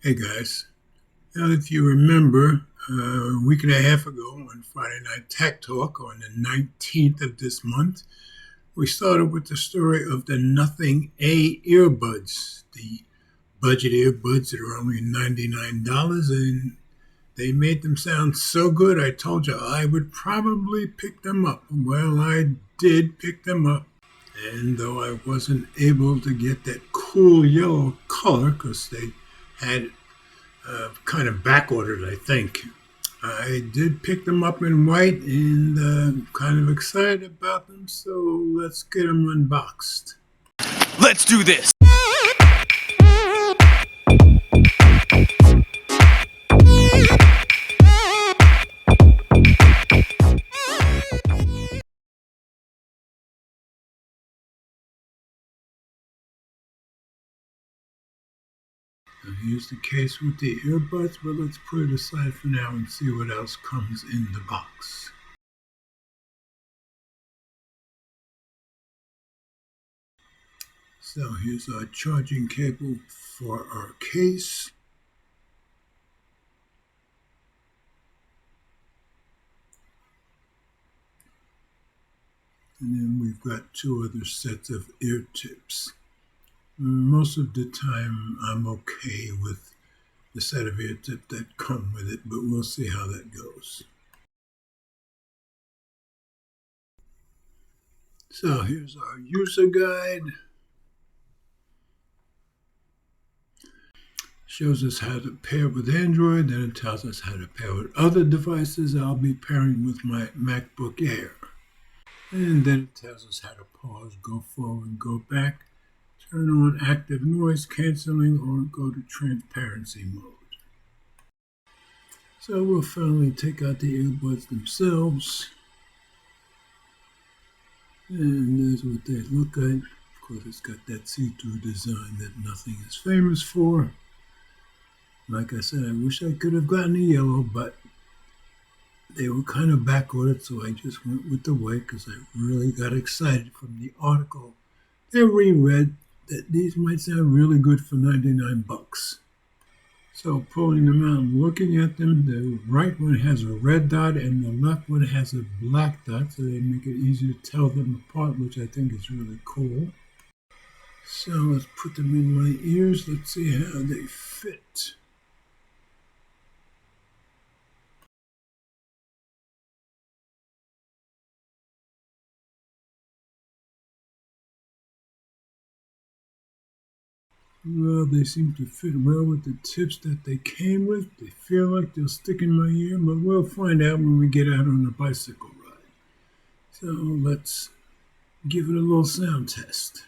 Hey guys, now if you remember, a week and a half ago on Friday Night Tech Talk on the 19th of this month, we started with the story of the Nothing A earbuds, the budget earbuds that are only $99, and they made them sound so good I told you I would probably pick them up. Well, I did pick them up, and though I wasn't able to get that cool yellow color because they had kind of back ordered, I think. I did pick them up in white and kind of excited about them, so let's get them unboxed. Let's do this! Now here's the case with the earbuds, but let's put it aside for now and see what else comes in the box. So here's our charging cable for our case. And then we've got two other sets of ear tips. Most of the time I'm okay with the set of ear tips that come with it, but we'll see how that goes. So here's our user guide. Shows us how to pair with Android, then it tells us how to pair with other devices. I'll be pairing with my MacBook Air. And then it tells us how to pause, go forward, go back, turn on active noise canceling, or go to transparency mode. So we'll finally take out the earbuds themselves. And there's what they look like. Of course, it's got that see-through design that Nothing is famous for. Like I said, I wish I could have gotten the yellow, but they were kind of back-ordered, so I just went with the white because I really got excited from the article that we read that these might sound really good for 99 bucks. So pulling them out and looking at them, the right one has a red dot and the left one has a black dot, so they make it easy to tell them apart, which I think is really cool. So let's put them in my ears. Let's see how they fit. Well, they seem to fit well with the tips that they came with. They feel like they'll stick in my ear, but we'll find out when we get out on the bicycle ride. So let's give it a little sound test.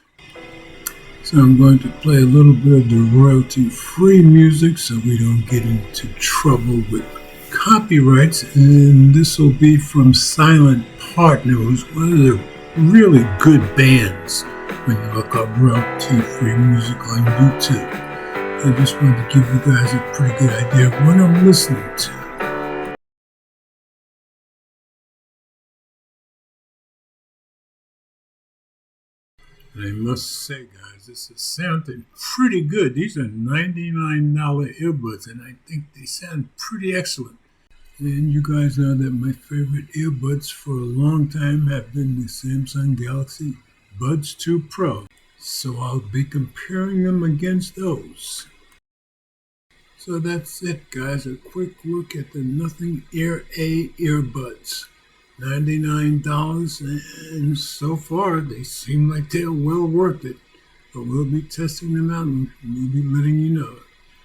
So I'm going to play a little bit of the royalty-free music so we don't get into trouble with copyrights. And this will be from Silent Partner, who's one of the really good bands when you look up royalty-free music on YouTube. I just wanted to give you guys a pretty good idea of what I'm listening to. And I must say, guys, this is sounding pretty good. These are $99 earbuds, and I think they sound pretty excellent. And you guys know that my favorite earbuds for a long time have been the Samsung Galaxy Buds 2 Pro. So I'll be comparing them against those. So that's it, guys. A quick look at the Nothing Air A earbuds. $99, and so far they seem like they're well worth it. But we'll be testing them out and we'll be letting you know.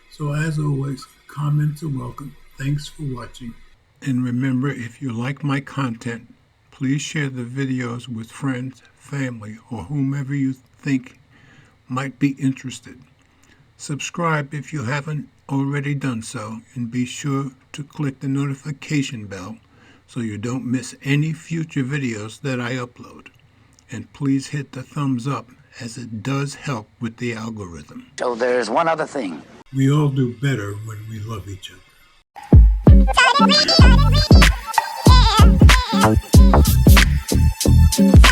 So as always, comments are welcome. Thanks for watching. And remember, if you like my content, please share the videos with friends, family, or whomever you think might be interested. Subscribe if you haven't already done so, and be sure to click the notification bell so you don't miss any future videos that I upload. And please hit the thumbs up, as it does help with the algorithm. So there's one other thing. We all do better when we love each other. Yeah.